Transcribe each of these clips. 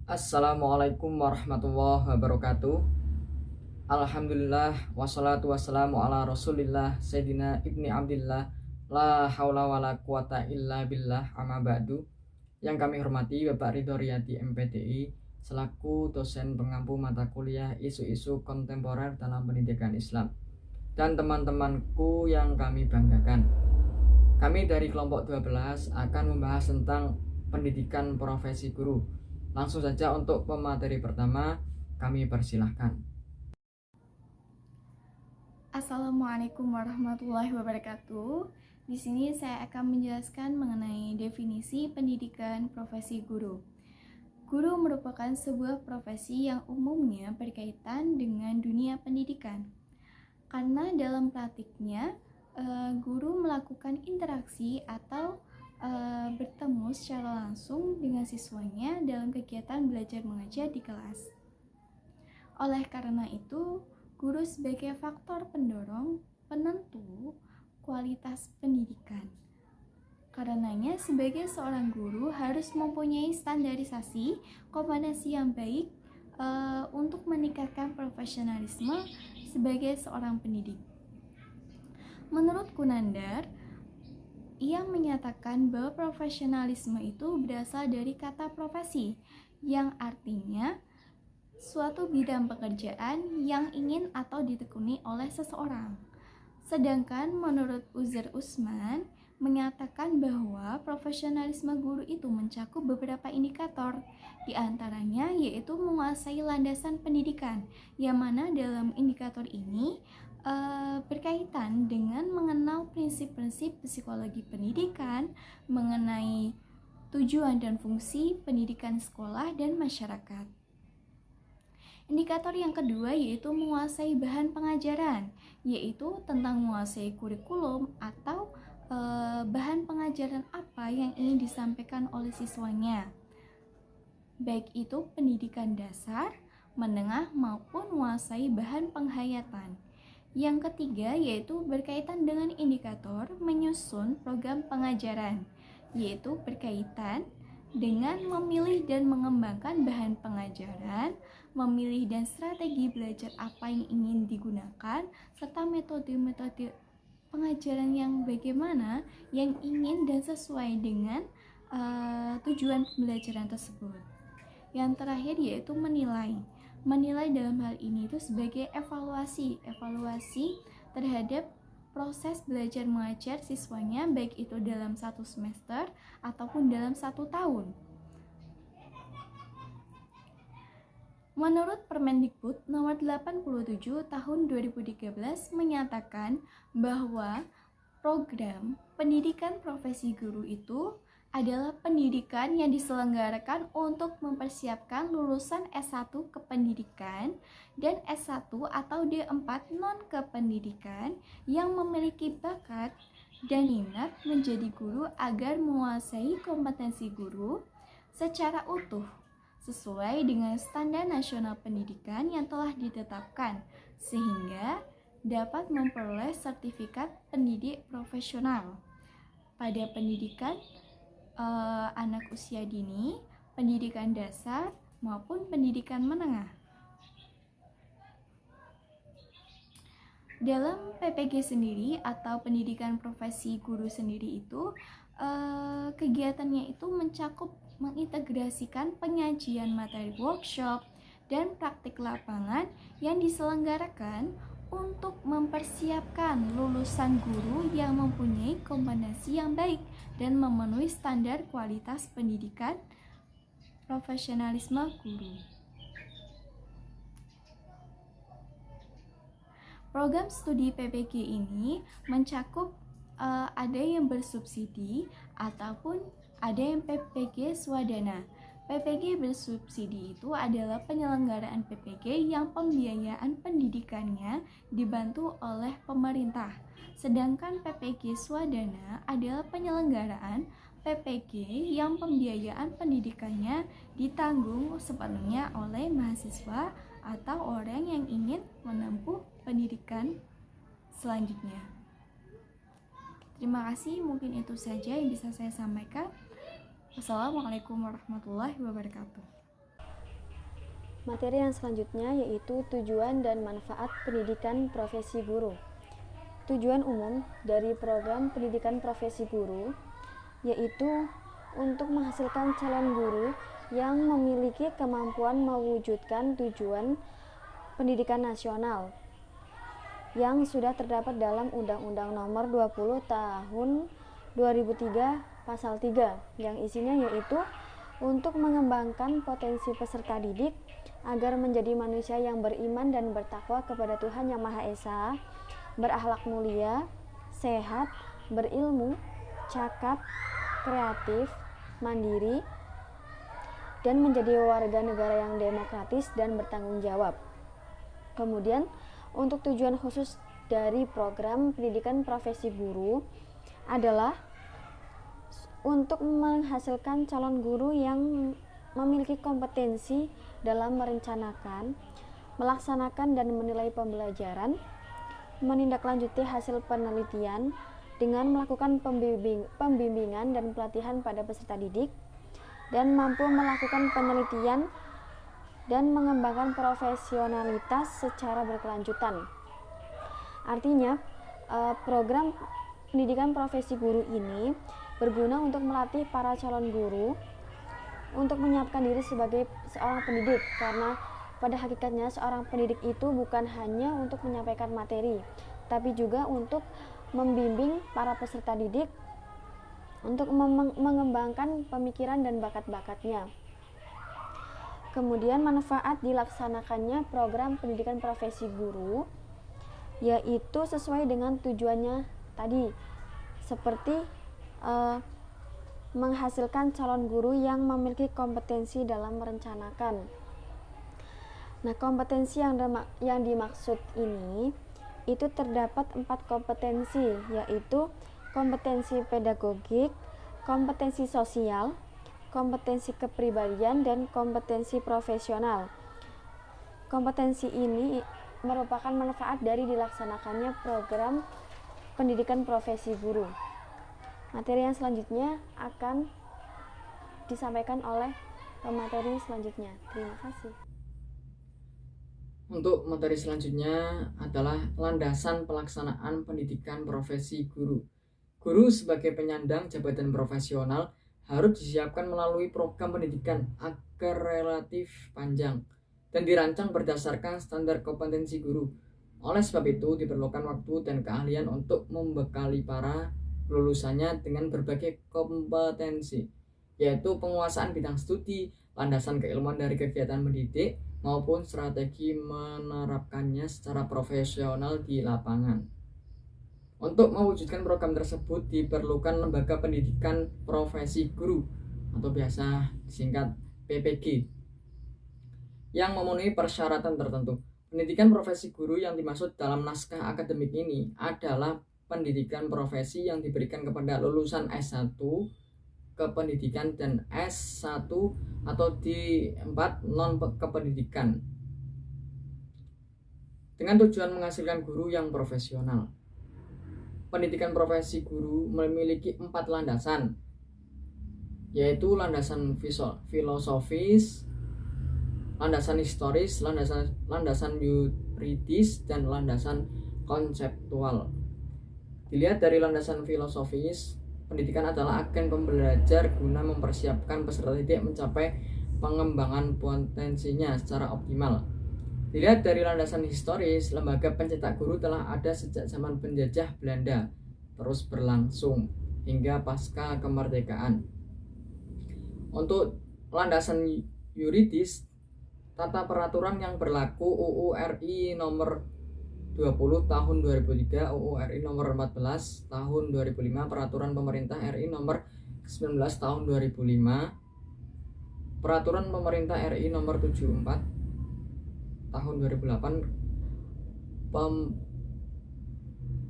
Assalamualaikum warahmatullahi wabarakatuh. Alhamdulillah wassalatu wassalamu ala Rasulillah Sayyidina Ibni Abdillah la haula wala quwata illa billah amma ba'du. Yang kami hormati Bapak Ridho Riyadi MPDI selaku dosen pengampu mata kuliah isu-isu kontemporer dalam pendidikan Islam, dan teman-temanku yang kami banggakan. Kami dari kelompok 12 akan membahas tentang pendidikan profesi guru. Langsung saja untuk pemateri pertama, kami persilahkan. Assalamualaikum warahmatullahi wabarakatuh. Di sini saya akan menjelaskan mengenai definisi pendidikan profesi guru. Guru merupakan sebuah profesi yang umumnya berkaitan dengan dunia pendidikan. Karena dalam praktiknya, guru melakukan interaksi atau bertemu secara langsung dengan siswanya dalam kegiatan belajar mengajar di kelas. Oleh karena itu, guru sebagai faktor pendorong penentu kualitas pendidikan. Karenanya, sebagai seorang guru harus mempunyai standarisasi kompetensi yang baik untuk meningkatkan profesionalisme sebagai seorang pendidik. Menurut Kunandar, ia menyatakan bahwa profesionalisme itu berasal dari kata profesi, yang artinya suatu bidang pekerjaan yang ingin atau ditekuni oleh seseorang. Sedangkan menurut Uzair Usman menyatakan bahwa profesionalisme guru itu mencakup beberapa indikator, di antaranya yaitu menguasai landasan pendidikan, yang mana dalam indikator ini berkaitan dengan mengenal prinsip-prinsip psikologi pendidikan, mengenai tujuan dan fungsi pendidikan sekolah dan masyarakat. Indikator yang kedua yaitu menguasai bahan pengajaran, yaitu tentang menguasai kurikulum atau bahan pengajaran apa yang ingin disampaikan oleh siswanya, baik itu pendidikan dasar, menengah maupun menguasai bahan penghayatan. Yang ketiga yaitu berkaitan dengan indikator menyusun program pengajaran, yaitu berkaitan dengan memilih dan mengembangkan bahan pengajaran, memilih dan strategi belajar apa yang ingin digunakan, serta metode-metode pengajaran yang bagaimana yang ingin dan sesuai dengan tujuan pembelajaran tersebut. Yang terakhir yaitu menilai. Menilai dalam hal ini itu sebagai evaluasi terhadap proses belajar mengajar siswanya, baik itu dalam satu semester ataupun dalam 1 tahun. Menurut Permendikbud nomor 87 tahun 2013 menyatakan bahwa program pendidikan profesi guru itu adalah pendidikan yang diselenggarakan untuk mempersiapkan lulusan S1 kependidikan dan S1 atau D4 non-kependidikan yang memiliki bakat dan minat menjadi guru agar menguasai kompetensi guru secara utuh sesuai dengan standar nasional pendidikan yang telah ditetapkan, sehingga dapat memperoleh sertifikat pendidik profesional pada pendidikan anak usia dini, pendidikan dasar, maupun pendidikan menengah. Dalam PPG sendiri atau pendidikan profesi guru sendiri itu, kegiatannya itu mencakup mengintegrasikan penyajian materi workshop dan praktik lapangan yang diselenggarakan untuk mempersiapkan lulusan guru yang mempunyai kompetensi yang baik dan memenuhi standar kualitas pendidikan profesionalisme guru. Program studi PPG ini mencakup ada yang bersubsidi ataupun ada yang PPG swadana. PPG bersubsidi itu adalah penyelenggaraan PPG yang pembiayaan pendidikannya dibantu oleh pemerintah. Sedangkan PPG swadana adalah penyelenggaraan PPG yang pembiayaan pendidikannya ditanggung sepenuhnya oleh mahasiswa atau orang yang ingin menempuh pendidikan selanjutnya. Terima kasih, mungkin itu saja yang bisa saya sampaikan. Wassalamualaikum warahmatullahi wabarakatuh. Materi yang selanjutnya yaitu tujuan dan manfaat pendidikan profesi guru. Tujuan umum dari program pendidikan profesi guru yaitu untuk menghasilkan calon guru yang memiliki kemampuan mewujudkan tujuan pendidikan nasional yang sudah terdapat dalam Undang-Undang Nomor 20 Tahun 2003 Pasal 3 yang isinya yaitu untuk mengembangkan potensi peserta didik agar menjadi manusia yang beriman dan bertakwa kepada Tuhan Yang Maha Esa, berakhlak mulia, sehat, berilmu, cakap, kreatif, mandiri, dan menjadi warga negara yang demokratis dan bertanggung jawab. Kemudian, untuk tujuan khusus dari program pendidikan profesi guru adalah untuk menghasilkan calon guru yang memiliki kompetensi dalam merencanakan, melaksanakan dan menilai pembelajaran, menindaklanjuti hasil penelitian dengan melakukan pembimbingan dan pelatihan pada peserta didik, dan mampu melakukan penelitian dan mengembangkan profesionalitas secara berkelanjutan. Artinya, program pendidikan profesi guru ini berguna untuk melatih para calon guru untuk menyiapkan diri sebagai seorang pendidik, karena pada hakikatnya seorang pendidik itu bukan hanya untuk menyampaikan materi, tapi juga untuk membimbing para peserta didik untuk mengembangkan pemikiran dan bakat-bakatnya. Kemudian manfaat dilaksanakannya program pendidikan profesi guru yaitu sesuai dengan tujuannya tadi, seperti menghasilkan calon guru yang memiliki kompetensi dalam merencanakan. Nah, kompetensi yang dimaksud ini itu terdapat 4 kompetensi, yaitu kompetensi pedagogik, kompetensi sosial, kompetensi kepribadian, dan kompetensi profesional. Kompetensi ini merupakan manfaat dari dilaksanakannya program pendidikan profesi guru. Materi yang selanjutnya akan disampaikan oleh pemateri selanjutnya. Terima kasih. Untuk materi selanjutnya adalah landasan pelaksanaan pendidikan profesi guru. Guru sebagai penyandang jabatan profesional harus disiapkan melalui program pendidikan agar relatif panjang dan dirancang berdasarkan standar kompetensi guru. Oleh sebab itu, diperlukan waktu dan keahlian untuk membekali para lulusannya dengan berbagai kompetensi, yaitu penguasaan bidang studi, landasan keilmuan dari kegiatan mendidik, maupun strategi menerapkannya secara profesional di lapangan. Untuk mewujudkan program tersebut diperlukan lembaga pendidikan profesi guru atau biasa disingkat PPG yang memenuhi persyaratan tertentu. Pendidikan profesi guru yang dimaksud dalam naskah akademik ini adalah pendidikan profesi yang diberikan kepada lulusan S1 kependidikan dan S1 atau D4 non kependidikan dengan tujuan menghasilkan guru yang profesional. Pendidikan profesi guru memiliki 4 landasan, yaitu landasan filosofis, landasan historis, landasan yuridis, dan landasan konseptual. Dilihat dari landasan filosofis, pendidikan adalah agen pembelajar guna mempersiapkan peserta didik mencapai pengembangan potensinya secara optimal. Dilihat dari landasan historis, lembaga pencetak guru telah ada sejak zaman penjajah Belanda, terus berlangsung hingga pasca kemerdekaan. Untuk landasan yuridis, tata peraturan yang berlaku UU RI nomor 20 tahun 2003, UU RI nomor 14 tahun 2005, peraturan pemerintah RI nomor 19 tahun 2005, peraturan pemerintah RI nomor 74 tahun 2008,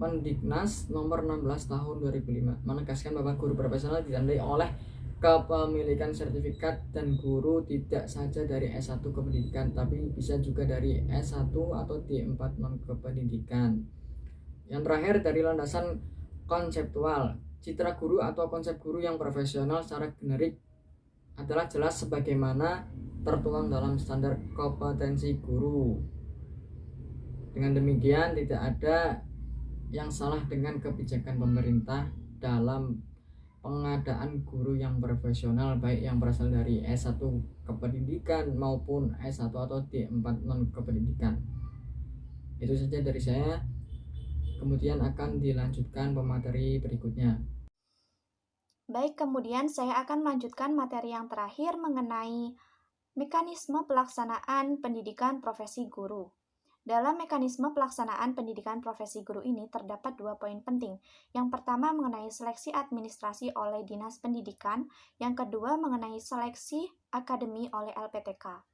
Mendiknas nomor 16 tahun 2005 menegaskan bahwa guru profesional ditandai oleh kepemilikan sertifikat, dan guru tidak saja dari S1 kependidikan tapi bisa juga dari S1 atau D4 non kependidikan. Yang terakhir dari landasan konseptual, citra guru atau konsep guru yang profesional secara generik adalah jelas sebagaimana tertuang dalam standar kompetensi guru. Dengan demikian tidak ada yang salah dengan kebijakan pemerintah dalam pengadaan guru yang profesional, baik yang berasal dari S1 kependidikan maupun S1 atau D4 non kependidikan. Itu saja dari saya. Kemudian akan dilanjutkan pemateri berikutnya. Baik, kemudian saya akan melanjutkan materi yang terakhir mengenai mekanisme pelaksanaan pendidikan profesi guru. Dalam mekanisme pelaksanaan pendidikan profesi guru ini terdapat 2 poin penting. Yang pertama mengenai seleksi administrasi oleh Dinas Pendidikan, yang kedua mengenai seleksi akademi oleh LPTK.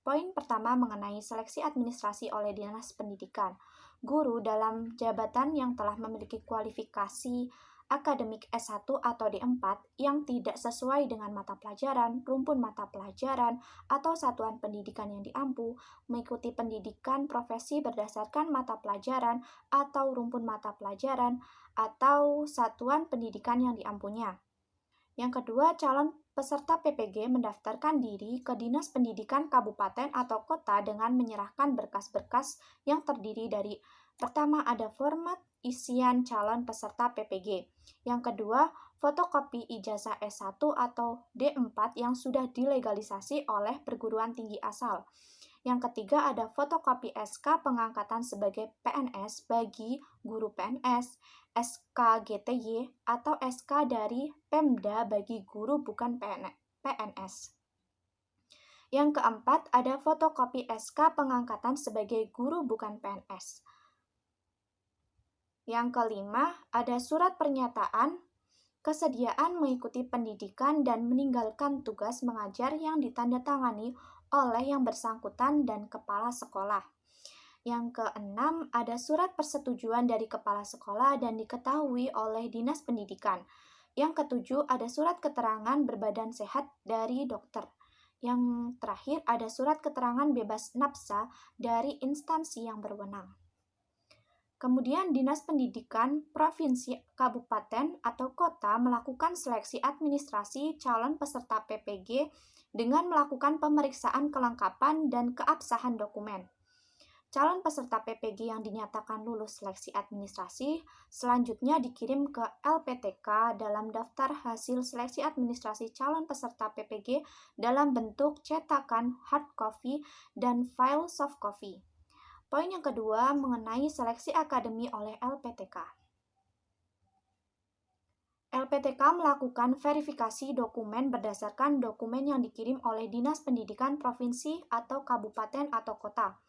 Poin pertama mengenai seleksi administrasi oleh Dinas Pendidikan. Guru dalam jabatan yang telah memiliki kualifikasi akademik S1 atau D4 yang tidak sesuai dengan mata pelajaran, rumpun mata pelajaran, atau satuan pendidikan yang diampu, mengikuti pendidikan profesi berdasarkan mata pelajaran atau rumpun mata pelajaran, atau satuan pendidikan yang diampunya. Yang kedua, calon peserta PPG mendaftarkan diri ke Dinas Pendidikan Kabupaten atau Kota dengan menyerahkan berkas-berkas yang terdiri dari pertama ada format isian calon peserta PPG. Yang kedua, fotokopi ijazah S1 atau D4 yang sudah dilegalisasi oleh perguruan tinggi asal. Yang ketiga ada fotokopi SK pengangkatan sebagai PNS bagi guru PNS, SK GTY atau SK dari Pemda bagi guru bukan PNS. Yang keempat ada fotokopi SK pengangkatan sebagai guru bukan PNS. Yang kelima ada surat pernyataan kesediaan mengikuti pendidikan dan meninggalkan tugas mengajar yang ditandatangani oleh yang bersangkutan dan kepala sekolah. Yang keenam, ada surat persetujuan dari kepala sekolah dan diketahui oleh Dinas Pendidikan. Yang ketujuh, ada surat keterangan berbadan sehat dari dokter. Yang terakhir, ada surat keterangan bebas nafsa dari instansi yang berwenang. Kemudian Dinas Pendidikan Provinsi, Kabupaten, atau Kota melakukan seleksi administrasi calon peserta PPG dengan melakukan pemeriksaan kelengkapan dan keabsahan dokumen. Calon peserta PPG yang dinyatakan lulus seleksi administrasi selanjutnya dikirim ke LPTK dalam daftar hasil seleksi administrasi calon peserta PPG dalam bentuk cetakan hard copy dan file soft copy. Poin yang kedua mengenai seleksi akademi oleh LPTK. LPTK melakukan verifikasi dokumen berdasarkan dokumen yang dikirim oleh Dinas Pendidikan Provinsi atau Kabupaten atau Kota.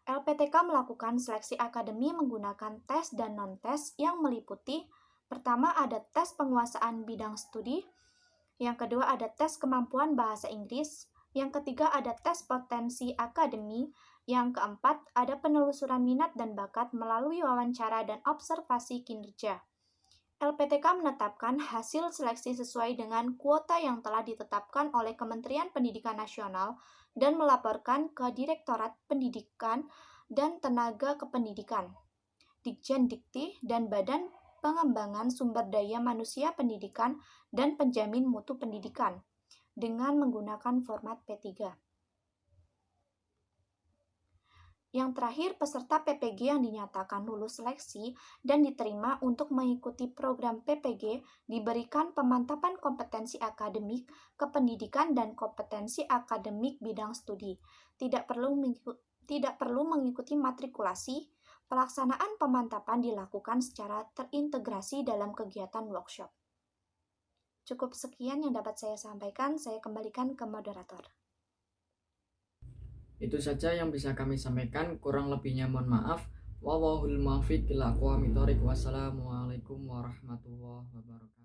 LPTK melakukan seleksi akademi menggunakan tes dan non-tes yang meliputi pertama ada tes penguasaan bidang studi, yang kedua ada tes kemampuan bahasa Inggris, yang ketiga ada tes potensi akademi, yang keempat ada penelusuran minat dan bakat melalui wawancara dan observasi kinerja. LPTK menetapkan hasil seleksi sesuai dengan kuota yang telah ditetapkan oleh Kementerian Pendidikan Nasional dan melaporkan ke Direktorat Pendidikan dan Tenaga Kependidikan, Ditjen Dikti, dan Badan Pengembangan Sumber Daya Manusia Pendidikan dan Penjamin Mutu Pendidikan dengan menggunakan format P3. Yang terakhir, peserta PPG yang dinyatakan lulus seleksi dan diterima untuk mengikuti program PPG diberikan pemantapan kompetensi akademik, kependidikan, dan kompetensi akademik bidang studi. Tidak perlu mengikuti matrikulasi. Pelaksanaan pemantapan dilakukan secara terintegrasi dalam kegiatan workshop. Cukup sekian yang dapat saya sampaikan, saya kembalikan ke moderator. Itu saja yang bisa kami sampaikan, kurang lebihnya mohon maaf. Wallahul muwaffiq ila aqwamit thoriq. Wassalamualaikum warahmatullahi wabarakatuh.